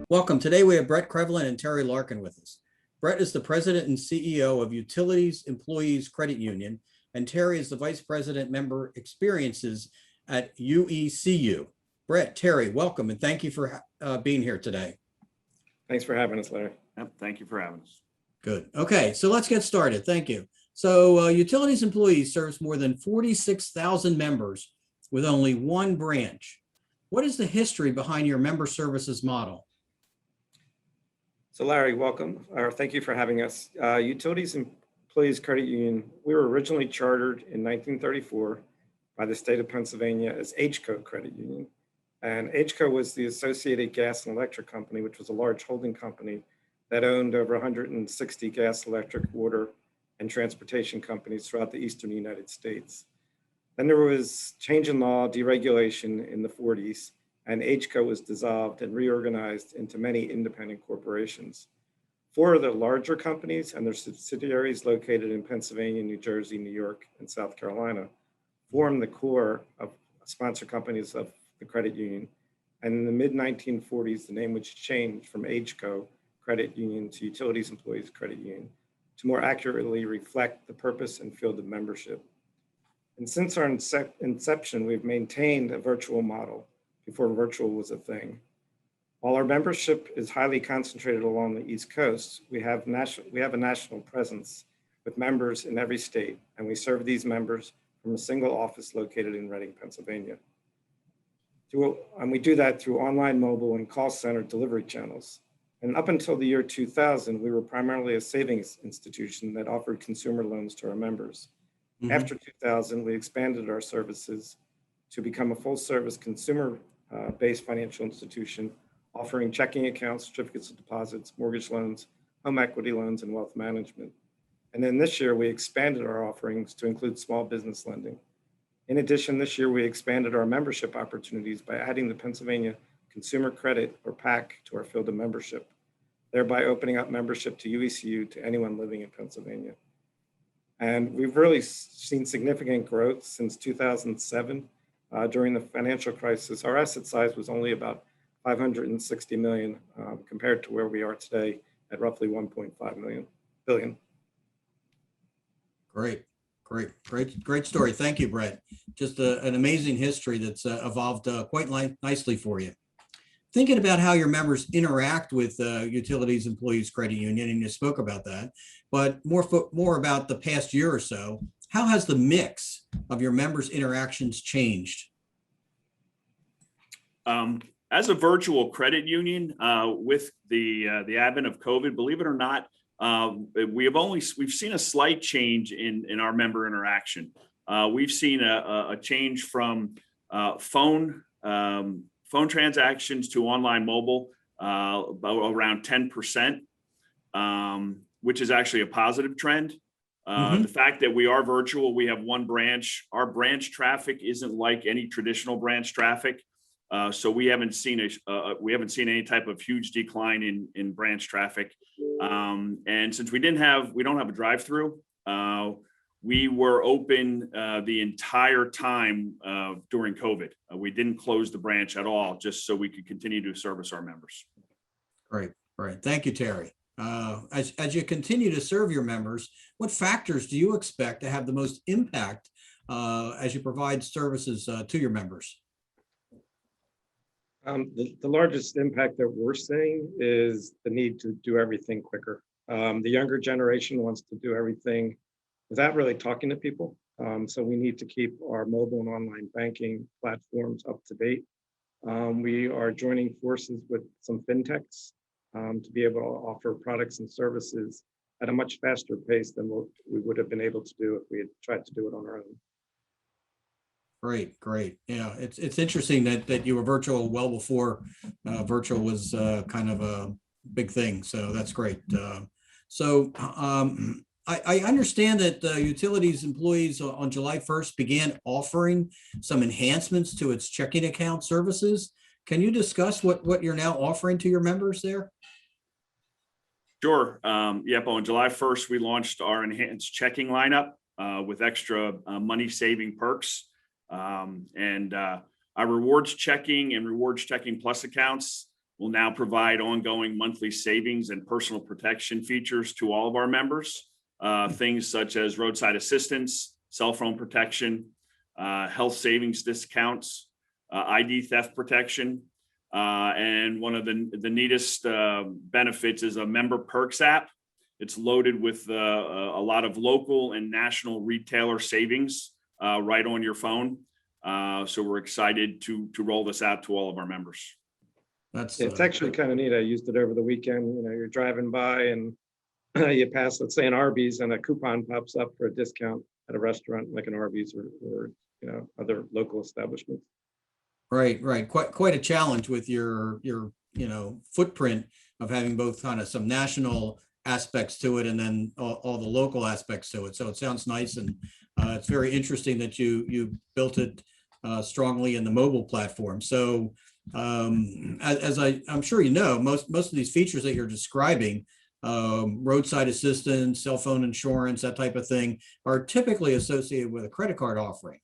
Welcome. Today we have Bret Krevolin and Terry Larkin with us. Bret is the president and CEO of Utilities Employees Credit Union, and Terry is the vice president member experiences at UECU. Bret, Terry, welcome, and thank you for being here today. Thanks for having us, Larry. Yep, thank you for having us. Good. Okay, so let's get started. Thank you. So Utilities Employees serves more than 46,000 members with only one branch. What is the history behind your member services model? So Larry, welcome, or thank you for having us. Utilities Employees Credit Union, we were originally chartered in 1934 by the state of Pennsylvania as HCO Credit Union. And HCO was the Associated Gas and Electric Company, which was a large holding company that owned over 160 gas, electric, water, and transportation companies throughout the eastern United States. Then there was change in law, deregulation in the 40s, and HCO was dissolved and reorganized into many independent corporations. Four of the larger companies and their subsidiaries located in Pennsylvania, New Jersey, New York, and South Carolina formed the core of sponsor companies of the credit union. And in the mid-1940s, the name was changed from HCO Credit Union to Utilities Employees Credit Union to more accurately reflect the purpose and field of membership. And since our inception, we've maintained a virtual model before virtual was a thing. While our membership is highly concentrated along the East Coast, we have a national presence with members in every state, and we serve these members from a single office located in Reading, Pennsylvania. And we do that through online, mobile, and call center delivery channels. And up until the year 2000, we were primarily a savings institution that offered consumer loans to our members. Mm-hmm. After 2000, we expanded our services to become a full-service consumer-based financial institution, offering checking accounts, certificates of deposits, mortgage loans, home equity loans, and wealth management. And then this year, we expanded our offerings to include small business lending. In addition, this year, we expanded our membership opportunities by adding the Pennsylvania Consumer Credit, or PAC, to our field of membership, thereby opening up membership to UECU to anyone living in Pennsylvania. And we've really seen significant growth since 2007. During the financial crisis, our asset size was only about $560 million compared to where we are today at roughly $1.5 billion. Great story. Thank you, Bret. Just an amazing history that's evolved quite nicely for you. Thinking about how your members interact with Utilities Employees Credit Union, and you spoke about that, but more about the past year or so, how has the mix of your members' interactions changed? As a virtual credit union, with the advent of COVID, believe it or not, we've seen a slight change in our member interaction. We've seen a change from phone transactions to online mobile, about around 10%, which is actually a positive trend. The fact that we are virtual, we have one branch. Our branch traffic isn't like any traditional branch traffic, so we haven't seen any type of huge decline in branch traffic. And since we don't have a drive-through, we were open the entire time during COVID. We didn't close the branch at all, just so we could continue to service our members. Great. Thank you, Terry. As you continue to serve your members, what factors do you expect to have the most impact as you provide services to your members? The largest impact that we're seeing is the need to do everything quicker. The younger generation wants to do everything without really talking to people. So we need to keep our mobile and online banking platforms up to date. We are joining forces with some fintechs to be able to offer products and services at a much faster pace than what we would have been able to do if we had tried to do it on our own. Great. Yeah, it's interesting that you were virtual well before virtual was kind of a big thing. So that's great. I understand that Utilities Employees on July 1st began offering some enhancements to its checking account services. Can you discuss what you're now offering to your members there? Sure. Yep. On July 1st, we launched our enhanced checking lineup with extra money-saving perks. Our rewards checking and rewards checking plus accounts will now provide ongoing monthly savings and personal protection features to all of our members. Things such as roadside assistance, cell phone protection, health savings discounts, ID theft protection. And one of the neatest benefits is a member perks app. It's loaded with a lot of local and national retailer savings right on your phone. So we're excited to roll this out to all of our members. It's actually kind of neat. I used it over the weekend. You know, you're driving by and you pass, let's say, an Arby's, and a coupon pops up for a discount at a restaurant like an Arby's or you know, other local establishments. Right. Quite a challenge with your footprint of having both kind of some national aspects to it and then all the local aspects to it. So it sounds nice, and it's very interesting that you built it strongly in the mobile platform. So as I'm sure you know, most of these features that you're describing, roadside assistance, cell phone insurance, that type of thing, are typically associated with a credit card offering.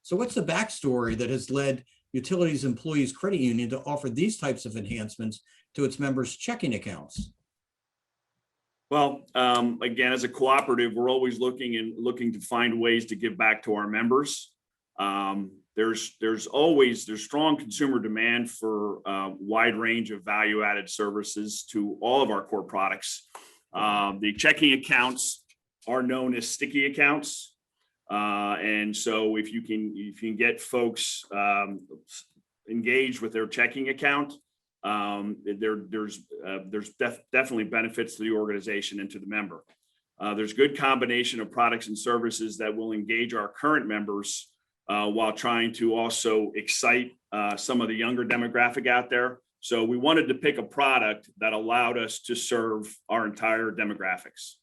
So what's the backstory that has led Utilities Employees Credit Union to offer these types of enhancements to its members' checking accounts? Well, again, as a cooperative, we're always looking to find ways to give back to our members. There's strong consumer demand for a wide range of value-added services to all of our core products. The checking accounts are known as sticky accounts. And so if you can get folks engaged with their checking account, there's definitely benefits to the organization and to the member. There's good combination of products and services that will engage our current members while trying to also excite some of the younger demographic out there. So we wanted to pick a product that allowed us to serve our entire demographics.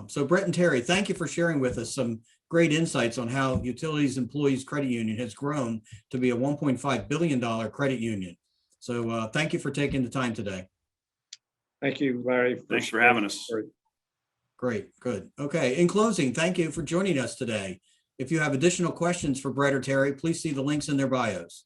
So Bret and Terry, thank you for sharing with us some great insights on how Utilities Employees Credit Union has grown to be a $1.5 billion credit union. So thank you for taking the time today. Thank you, Larry. Thanks for having us. Great, good. Okay, in closing, thank you for joining us today. If you have additional questions for Bret or Terry, please see the links in their bios.